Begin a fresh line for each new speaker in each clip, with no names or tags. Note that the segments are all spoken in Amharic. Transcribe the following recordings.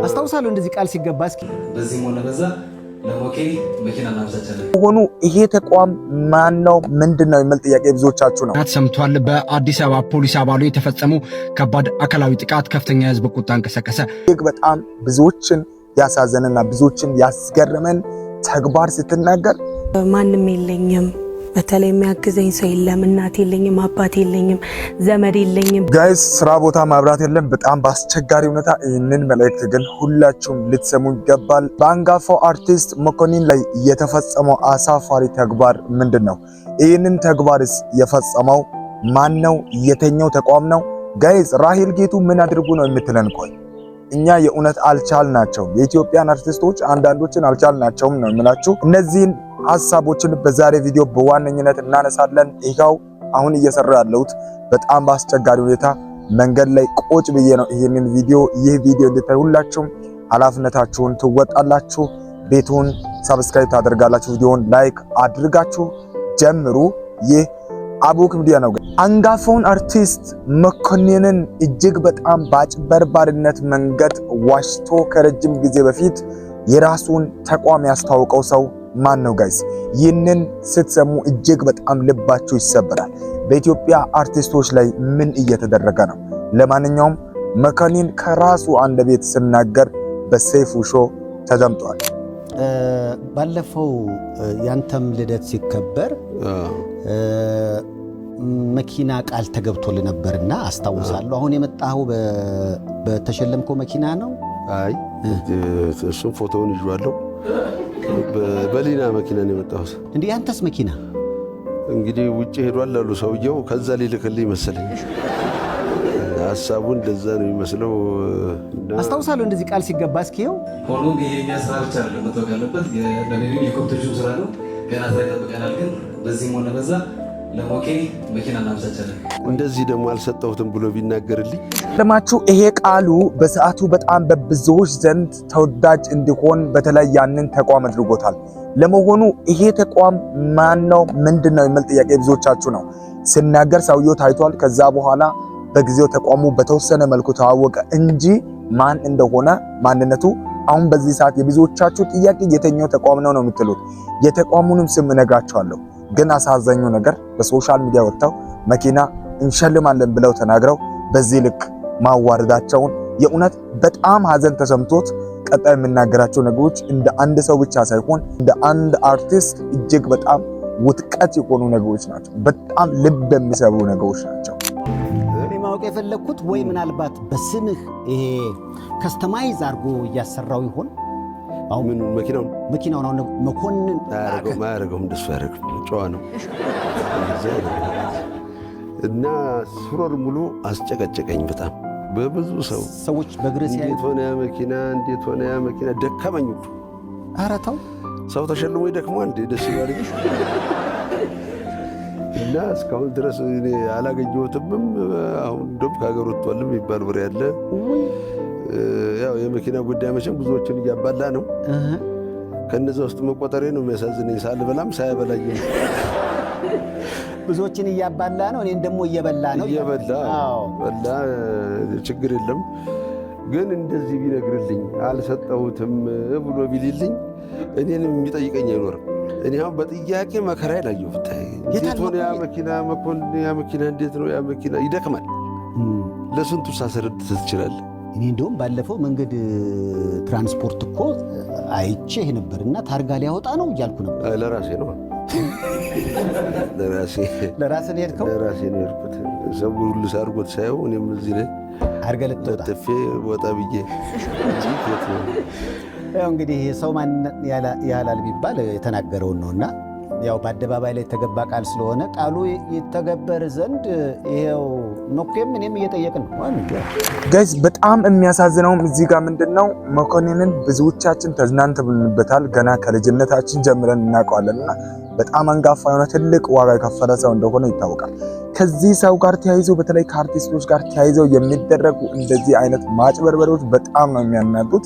አስተውሳለሁ እንደዚህ ቃል ሲገባ እስኪ
በዚህ ሞነ በዛ ለሞኬ መኪና እናምሳቻለን
ሆኖ ይሄ ተቋም ማን ነው ምንድነው የሚል ጥያቄ ብዙዎቻችሁ ነው
ተሰምቷል። በአዲስ አበባ ፖሊስ አባሉ የተፈጸመው ከባድ አካላዊ ጥቃት ከፍተኛ የህዝብ ቁጣን ቀሰቀሰ።
በጣም ብዙዎችን ያሳዘነና ብዙዎችን ያስገረመን ተግባር ስትናገር
ማንንም የለኝም በተለይ የሚያግዘኝ ሰው የለም እናት የለኝም አባት የለኝም ዘመድ የለኝም
ጋይስ ስራ ቦታ ማብራት የለም በጣም ባስቸጋሪ ሁኔታ ይህንን መልእክት ግን ሁላችሁም ልትሰሙ ይገባል በአንጋፋው አርቲስት መኮንን ላይ የተፈጸመው አሳፋሪ ተግባር ምንድነው ይህንን ተግባርስ የፈጸመው ማን ነው የተኛው ተቋም ነው ጋይስ ራሄል ጌቱ ምን አድርጉ ነው የምትለን ቆይ እኛ የኡነት አልቻልናቸው የኢትዮጵያን አርቲስቶች አንዳንዶችን አልቻልናቸውም ነው የምላችሁ እነዚህን ሐሳቦችን በዛሬ ቪዲዮ በዋነኝነት እናነሳለን ይሄው አሁን እየሰራ ያለሁት በጣም ባስቸጋሪ ሁኔታ መንገድ ላይ ቆጭ ብዬ ነው ይሄንን ቪዲዮ እንድታዩ ሁላችሁም ኃላፊነታችሁን ትወጣላችሁ ቤቱን ሰብስክራይብ ታደርጋላችሁ ቪዲዮውን ላይክ አድርጋችሁ ጀምሩ ይህ አቡክ ሚዲያ ነው አንጋፋውን አርቲስት መኮንንን እጅግ በጣም ባጭበርባሪነት መንገድ ዋሽቶ ከረጅም ጊዜ በፊት የራሱን ተቋም ያስታወቀው ሰው ማን ነው ጋይስ ይህንን ስትሰሙ እጅግ በጣም ልባችሁ ይሰበራል በኢትዮጵያ አርቲስቶች ላይ ምን እየተደረገ ነው ለማንኛውም መኮንን ከራሱ አንደበት ሲናገር በሰይፉ ሾው ተደምጧል
ባለፈው ያንተም ልደት ሲከበር መኪና ቃል ተገብቶል ነበርና አስተዋውሳለሁ አሁን የመጣው በተሸለምከው መኪና ነው
አይ እሱ ፎቶውን ይዟለው በሊና መኪና ነው የመጣው
እንዴ ያንተስ መኪና
እንግዲህ ውጪ ሄዷል አሉ ሰውየው ከዛ ሊልክልኝ መሰለኝ ሐሳቡን እንደዛ ነው የሚመስለው
አስተውሳለሁ እንደዚህ ቃል ሲገባ እስኪው
ሆኖም የሚያስራ ብቻ አይደለም መተው ያለበት ለኔው የኮምፒውተር ስራ ነው ገና ተጠብቀናል ግን በዚህ ሆነ በዛ ለሞኬ መኪና እናምሳቻለን
እንደዚህ ደግሞ አልሰጠሁትም ብሎ ቢናገርልኝ
ለማችሁ ይሄ ቃሉ በሰዓቱ በጣም በብዙዎች ዘንድ ተወዳጅ እንዲሆን በተለይ ያንን ተቋም አድርጎታል ለመሆኑ ይሄ ተቋም ማን ነው ምንድነው የሚል ጥያቄ ብዙዎቻችሁ ነው ሲናገር ሰውየው ታይቷል ከዛ በኋላ በጊዜው ተቋሙ በተወሰነ መልኩ ተዋወቀ እንጂ ማን እንደሆነ ማንነቱ አሁን በዚህ ሰዓት የብዙዎቻችሁ ጥያቄ የተኛው ተቋም ነው የምትሉት የተቋሙንም ስም እነግራችኋለሁ ግን አሳዛኙ ነገር በሶሻል ሚዲያ ወጥተው መኪና እንሸልማለን ብለው ተናግረው በዚህ ልክ ማዋረዳቸውን የኡነት በጣም ሀዘን ተሰምቶት ቀጣይ የምናገራቸው ነገሮች እንደ አንድ ሰው ብቻ ሳይሆን እንደ አንድ አርቲስት እጅግ በጣም ውጥቀት የሆኑ ነገሮች ናቸው በጣም ልብ የሚሰብሩ ነገሮች ናቸው
እኔ ማወቅ የፈለኩት ወይ ምናልባት በስምህ ይሄ ከስተማይዝ አድርጎ እያሰራው ይሆን
አሁን ምን
መኪናው ነው መኮንን
ማያረገው እንደሱ ያረግ ጨዋ ነው እና ሱሮር ሙሉ አስጨቀጨቀኝ በጣም በብዙ
ሰዎች በግሬስ
እንዴት ሆነ ያ መኪና ደከመኝ ሁሉ
ኧረ ተው
ሰው ተሸልሞ ይደክመው እንዴ ደስ ይላል እና እስካሁን ድረስ እኔ አላገኘሁትም አሁን እንደውም ከሀገር ወጥቷልም ይባል ወሬ ያለ ያው የመኪና ጉዳይ መቼም ብዙዎችን እያባላ ነው ከነዛ ውስጥ መቆጠሬ ነው የሚያሳዝነኝ ሳልበላም ሳያበላኝ
ብዙዎችን እያባላ ነው እኔን ደግሞ እየበላ ነው
በላ ችግር የለም ግን እንደዚህ ቢነግርልኝ አልሰጠሁትም ብሎ ቢልልኝ እኔንም የሚጠይቀኝ አይኖርም እኔ አሁን በጥያቄ መከራ ይላየው እንዴት ሆነ ያ መኪና መኮንን ያ መኪና እንዴት ነው ያ መኪና ይደክማል ለስንቱ ሳሰረድ ትችላለህ
እኔ እንደውም ባለፈው መንገድ ትራንስፖርት እኮ አይቼህ ነበርና ታርጋ ሊያወጣ ነው እያልኩ ነበር
ለራሴ ነው
ለራሴ ነው የሄድከው
ለራሴ ነው የሄድኩት ሰው ሁሉ ሳርጎት ሳይው እኔም እዚህ ላይ
አርገህ ልትወጣ
ተፌ ወጣ ብዬ
ያው እንግዲህ ሰው ማን ያላል ቢባል የተናገረውን ነውና ያው በአደባባይ ላይ የተገባ ቃል ስለሆነ ቃሉ ይተገበር ዘንድ ይሄው መኮንን እኔም እየጠየቅን ነው
ጋይስ በጣም የሚያሳዝነው እዚህ ጋር ምንድነው መኮንንን ብዙዎቻችን ተዝናንተንበታል ገና ከልጅነታችን ጀምረን እናውቀዋለንና በጣም አንጋፋ የሆነ ትልቅ ዋጋ የከፈለ ሰው እንደሆነ ይታወቃል ከዚህ ሰው ጋር ተያይዞ በተለይ ከአርቲስቶች ጋር ተያይዘው የሚደረጉ እንደዚህ አይነት ማጭበርበሮች በጣም ነው የሚያናዱት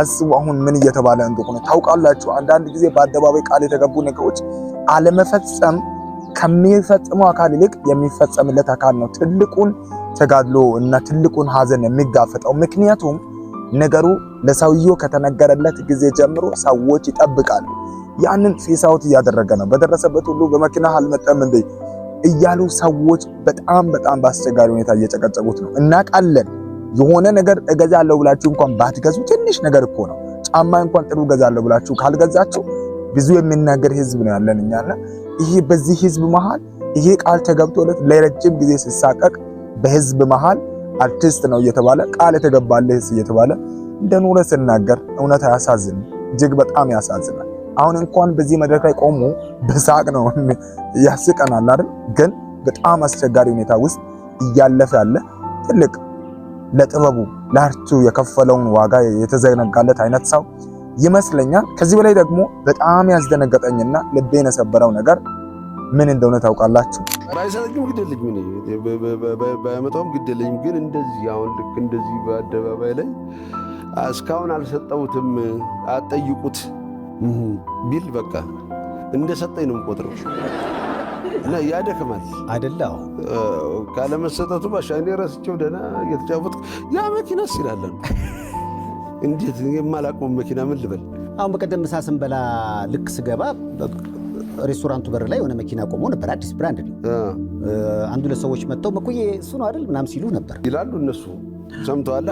አስቡ አሁን ምን እየተባለ እንደሆነ ታውቃላችሁ አንዳንድ ጊዜ በአደባባይ ቃል የተገቡ ነገሮች አለመፈጸም ከሚፈጽመው አካል ይልቅ የሚፈጸምለት አካል ነው ትልቁን ተጋድሎ እና ትልቁን ሀዘን የሚጋፈጠው ምክንያቱም ነገሩ ለሰውየው ከተነገረለት ጊዜ ጀምሮ ሰዎች ይጠብቃሉ። ያንን ፌሳውት እያደረገ ነው። በደረሰበት ሁሉ በመኪና አልመጣም እንዴ እያሉ ሰዎች በጣም በአስቸጋሪ ሁኔታ እየጨቀጨቁት ነው። እናውቃለን። የሆነ ነገር እገዛለሁ ብላችሁ እንኳን ባትገዙ ትንሽ ነገር እኮ ነው። ጫማ እንኳን ጥሩ እገዛለሁ ብላችሁ ካልገዛችሁ ብዙ የሚናገር ህዝብ ነው ያለን እኛና ይሄ በዚህ ህዝብ መሃል ይሄ ቃል ተገብቶለት ለረጅም ጊዜ ሲሳቀቅ በህዝብ መሃል አርቲስት ነው እየተባለ ቃል የተገባለህ እየተባለ እንደኖረ ሲናገር እውነት ያሳዝናል። እጅግ በጣም ያሳዝናል። አሁን እንኳን በዚህ መድረክ ላይ ቆሞ በሳቅ ነው ያስቀናል አይደል? ግን በጣም አስቸጋሪ ሁኔታ ውስጥ እያለፈ ያለ ትልቅ ለጥበቡ ለአርቱ የከፈለውን ዋጋ የተዘነጋለት አይነት ሰው ይመስለኛል። ከዚህ በላይ ደግሞ በጣም ያስደነገጠኝና ልቤን የሰበረው ነገር ምን እንደሆነ ታውቃላችሁ?
ባይሰጠኝም ግደለኝ ምን ባያመጣውም ግደለኝ። ግን እንደዚህ አሁን ልክ እንደዚህ በአደባባይ ላይ እስካሁን አልሰጠውትም አጠይቁት ቢል በቃ እንደሰጠኝ ነው የምቆጥረው እና ያደክማል
አይደለም
ካለመሰጠቱ ባሻ እኔ ረስቼው ደህና እየተጫወትኩ ያ መኪናስ ይላለን። እንዴት የማላውቀውን መኪና ምን ልበል?
አሁን በቀደም ምሳ ስንበላ ልክ ስገባ ሬስቶራንቱ በር ላይ የሆነ መኪና ቆሞ ነበር። አዲስ ብራንድ ነው። አንዱ ለሰዎች መጥተው መኩዬ እሱ ነው አይደል ምናምን ሲሉ ነበር
ይላሉ እነሱ። ሰምተዋላ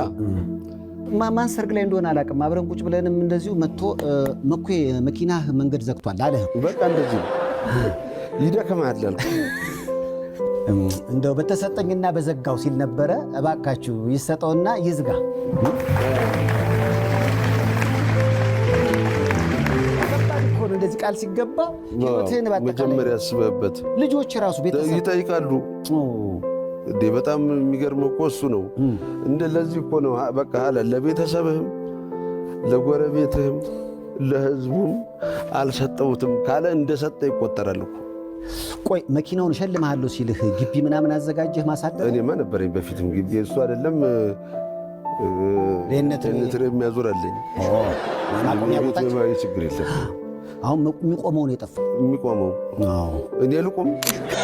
ማን ሰርግ ላይ እንደሆነ አላውቅም። አብረን ቁጭ ብለንም እንደዚሁ መጥቶ መኩዬ መኪና መንገድ ዘግቷል አለ።
በቃ እንደዚህ ይደክማል አልኩ።
እንደው በተሰጠኝና በዘጋው ሲል ነበረ። እባካችሁ ይሰጠውና ይዝጋ። እንደዚህ ቃል ሲገባ ህይወትህን
መጀመሪያ ያስበበት
ልጆች ራሱ ቤተሰብ
ይጠይቃሉ። እንዴ በጣም የሚገርመው እኮ እሱ ነው። እንደዚህ እኮ ነው በቃ አለ ለቤተሰብህም ለጎረቤትህም ለህዝቡም አልሰጠውትም ካለ እንደሰጠ ይቆጠራል እኮ።
ቆይ መኪናውን እሸልምሃለሁ ሲልህ ግቢ ምናምን አዘጋጀህ ማሳደር?
እኔማ ነበረኝ በፊትም ግቢ። እሱ አይደለም ለነትር የሚያዞራልኝ ችግር የለም።
አሁን የሚቆመውን የጠፋው
የሚቆመው እኔ ልቆም።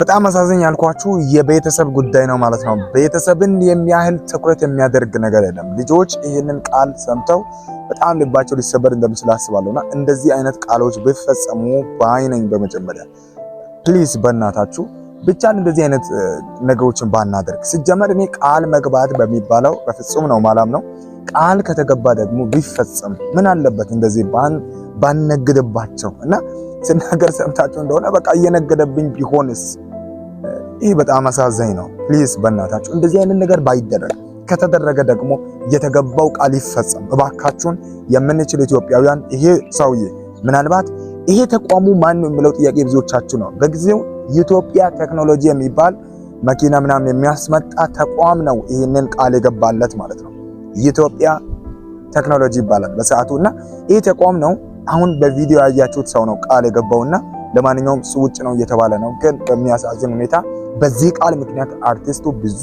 በጣም አሳዘኝ ያልኳችሁ የቤተሰብ ጉዳይ ነው ማለት ነው። ቤተሰብን የሚያህል ትኩረት የሚያደርግ ነገር የለም። ልጆች ይህንን ቃል ሰምተው በጣም ልባቸው ሊሰበር እንደሚችል አስባለሁና እንደዚህ አይነት ቃሎች ቢፈጸሙ በአይነኝ በመጀመሪያ ፕሊዝ በእናታችሁ ብቻ እንደዚህ አይነት ነገሮችን ባናደርግ። ሲጀመር እኔ ቃል መግባት በሚባለው በፍጹም ነው ማላም ነው። ቃል ከተገባ ደግሞ ቢፈጸም ምን አለበት እንደዚህ ባነግድባቸው እና ስናገር ሰምታችሁ እንደሆነ በቃ እየነገደብኝ ቢሆንስ? ይህ በጣም አሳዛኝ ነው። ፕሊዝ በእናታችሁ እንደዚህ አይነት ነገር ባይደረግ፣ ከተደረገ ደግሞ የተገባው ቃል ይፈጸም እባካችሁን። የምንችል ኢትዮጵያውያን ይሄ ሰውዬ ምናልባት ይሄ ተቋሙ ማን ነው የሚለው ጥያቄ ብዙዎቻችሁ ነው። በጊዜው የኢትዮጵያ ቴክኖሎጂ የሚባል መኪና ምናምን የሚያስመጣ ተቋም ነው ይህንን ቃል የገባለት ማለት ነው። የኢትዮጵያ ቴክኖሎጂ ይባላል በሰዓቱና ይሄ ተቋም ነው። አሁን በቪዲዮ ያያችሁት ሰው ነው ቃል የገባውና ለማንኛውም እሱ ውጭ ነው እየተባለ ነው። ግን በሚያሳዝን ሁኔታ በዚህ ቃል ምክንያት አርቲስቱ ብዙ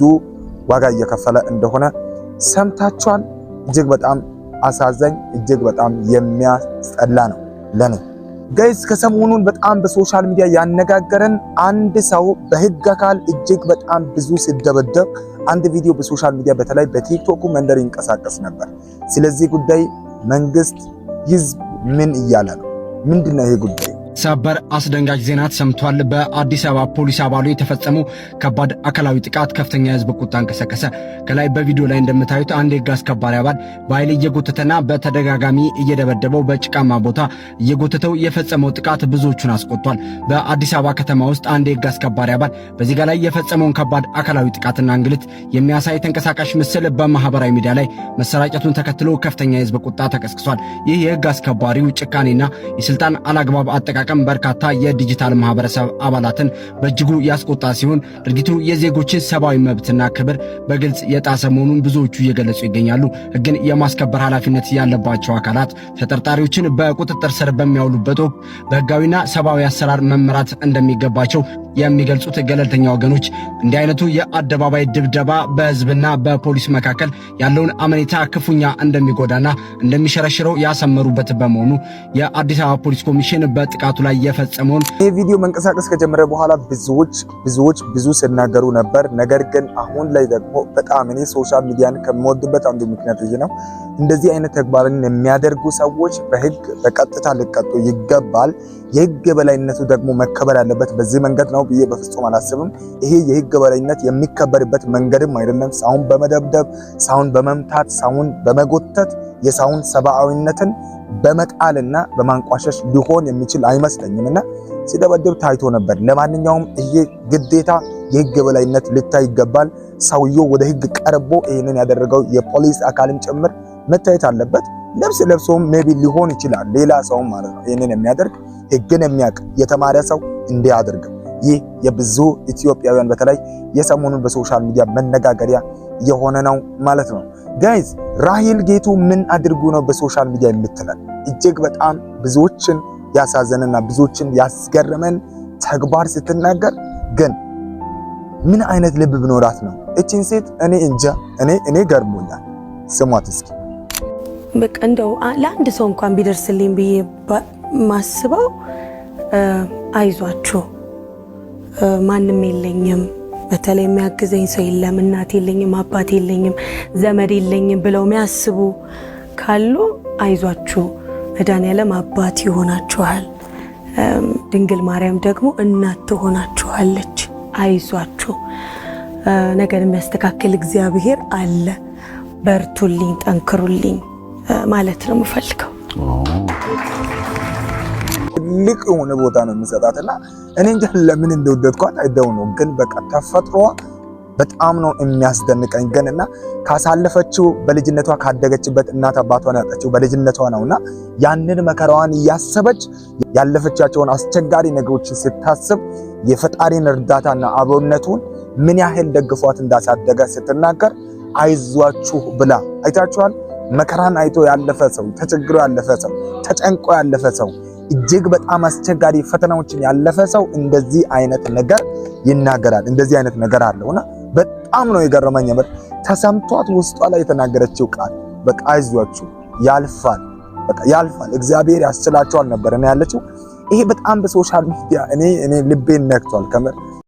ዋጋ እየከፈለ እንደሆነ ሰምታችኋል። እጅግ በጣም አሳዛኝ፣ እጅግ በጣም የሚያስጠላ ነው ለኔ ጋይስ። ከሰሞኑን በጣም በሶሻል ሚዲያ ያነጋገረን አንድ ሰው በህግ አካል እጅግ በጣም ብዙ ሲደበደብ አንድ ቪዲዮ በሶሻል ሚዲያ በተለይ በቲክቶክ መንደር ይንቀሳቀስ ነበር። ስለዚህ ጉዳይ መንግስት፣ ህዝብ ምን እያለ ነው? ምንድነው ይሄ ጉዳይ?
ሰበር አስደንጋጭ ዜና ተሰምቷል። በአዲስ አበባ ፖሊስ አባሉ የተፈጸመው ከባድ አካላዊ ጥቃት ከፍተኛ የህዝብ ቁጣን ቀሰቀሰ። ከላይ በቪዲዮ ላይ እንደምታዩት አንድ የህግ አስከባሪ አባል በኃይል እየጎተተና በተደጋጋሚ እየደበደበው በጭቃማ ቦታ እየጎተተው የፈጸመው ጥቃት ብዙዎቹን አስቆጥቷል። በአዲስ አበባ ከተማ ውስጥ አንድ የህግ አስከባሪ አባል በዚህ ላይ የፈጸመውን ከባድ አካላዊ ጥቃትና እንግልት የሚያሳይ ተንቀሳቃሽ ምስል በማህበራዊ ሚዲያ ላይ መሰራጨቱን ተከትሎ ከፍተኛ የህዝብ ቁጣ ተቀስቅሷል። ይህ የህግ አስከባሪው ጭካኔና የስልጣን አላግባብ አጠቃቀም በርካታ የዲጂታል ማህበረሰብ አባላትን በእጅጉ ያስቆጣ ሲሆን ድርጊቱ የዜጎችን ሰብአዊ መብትና ክብር በግልጽ የጣሰ መሆኑን ብዙዎቹ እየገለጹ ይገኛሉ። ህግን የማስከበር ኃላፊነት ያለባቸው አካላት ተጠርጣሪዎችን በቁጥጥር ስር በሚያውሉበት ወቅት በህጋዊና ሰብአዊ አሰራር መመራት እንደሚገባቸው የሚገልጹት ገለልተኛ ወገኖች እንዲህ አይነቱ የአደባባይ ድብደባ በህዝብና በፖሊስ መካከል ያለውን አመኔታ ክፉኛ እንደሚጎዳና እንደሚሸረሽረው ያሰመሩበት በመሆኑ የአዲስ አበባ ፖሊስ ኮሚሽን በጥቃቱ በወጣቱ ላይ የፈጸመውን
ይህ ቪዲዮ መንቀሳቀስ ከጀመረ በኋላ ብዙ ሲናገሩ ነበር። ነገር ግን አሁን ላይ ደግሞ በጣም እኔ ሶሻል ሚዲያን ከምወድበት አንዱ ምክንያት ይሄ ነው። እንደዚህ አይነት ተግባርን የሚያደርጉ ሰዎች በህግ በቀጥታ ሊቀጡ ይገባል። የህግ በላይነቱ ደግሞ መከበር ያለበት በዚህ መንገድ ነው ብዬ በፍጹም አላስብም። ይሄ የህግ በላይነት የሚከበርበት መንገድም አይደለም። ሰውን በመደብደብ፣ ሰውን በመምታት፣ ሰውን በመጎተት የሰውን ሰብአዊነትን በመጣልና በማንቋሸሽ ሊሆን የሚችል አይመስለኝምና ሲደበደብ ታይቶ ነበር። ለማንኛውም ይሄ ግዴታ የህግ በላይነት ሊታይ ይገባል። ሰውየው ወደ ህግ ቀርቦ ይሄንን ያደረገው የፖሊስ አካልም ጭምር መታየት አለበት። ልብስ ለብሶም ሜቢ ሊሆን ይችላል ሌላ ሰው ማለት ነው። ይሄንን የሚያደርግ ህግን የሚያውቅ የተማረ ሰው እንዲያደርግ ይህ የብዙ ኢትዮጵያውያን በተለይ የሰሞኑን በሶሻል ሚዲያ መነጋገሪያ የሆነ ነው ማለት ነው። ጋይዝ ራሄል ጌቱ ምን አድርጉ ነው በሶሻል ሚዲያ የምትለን? እጅግ በጣም ብዙዎችን ያሳዘነና ብዙዎችን ያስገረመን ተግባር ስትናገር ግን ምን አይነት ልብ ብኖራት ነው እቺን ሴት? እኔ እንጃ እኔ ገርሞኛል። ስሟት እስኪ።
በቃ እንደው ለአንድ ሰው እንኳን ቢደርስልኝ ብዬ ማስበው አይዟችሁ ማንም የለኝም፣ በተለይ የሚያግዘኝ ሰው የለም፣ እናት የለኝም፣ አባት የለኝም፣ ዘመድ የለኝም ብለው የሚያስቡ ካሉ አይዟችሁ፣ መድኃኒዓለም አባት ይሆናችኋል፣ ድንግል ማርያም ደግሞ እናት ትሆናችኋለች። አይዟችሁ፣ ነገር የሚያስተካክል እግዚአብሔር አለ። በርቱልኝ፣ ጠንክሩልኝ ማለት ነው የምፈልገው። ትልቅ የሆነ ቦታ ነው የምሰጣትና እኔ እንጃ ለምን እንደወደድኳት አይደው ነው፣ ግን በቃ ተፈጥሮዋ በጣም ነው የሚያስደንቀኝ። ገንና ካሳለፈችው በልጅነቷ ካደገችበት እናት አባቷን ያጣችው በልጅነቷ ነውና ያንን መከራዋን እያሰበች ያለፈቻቸውን አስቸጋሪ ነገሮችን ስታስብ የፈጣሪን እርዳታና አብሮነቱን ምን ያህል ደግፏት እንዳሳደገ ስትናገር አይዟችሁ ብላ አይታችኋል። መከራን አይቶ ያለፈ ሰው፣ ተቸግሮ ያለፈ ሰው፣ ተጨንቆ ያለፈ ሰው፣ እጅግ በጣም አስቸጋሪ ፈተናዎችን ያለፈ ሰው እንደዚህ አይነት ነገር ይናገራል። እንደዚህ አይነት ነገር አለውና በጣም ነው የገረመኝ። ተሰምቷት ውስጧ ላይ የተናገረችው ቃል በቃ አይዟችሁ ያልፋል፣ በቃ ያልፋል፣ እግዚአብሔር ያስችላቸዋል ነበር እና ያለችው። ይሄ በጣም በሶሻል ሚዲያ እኔ ልቤን ነክቷል ከምር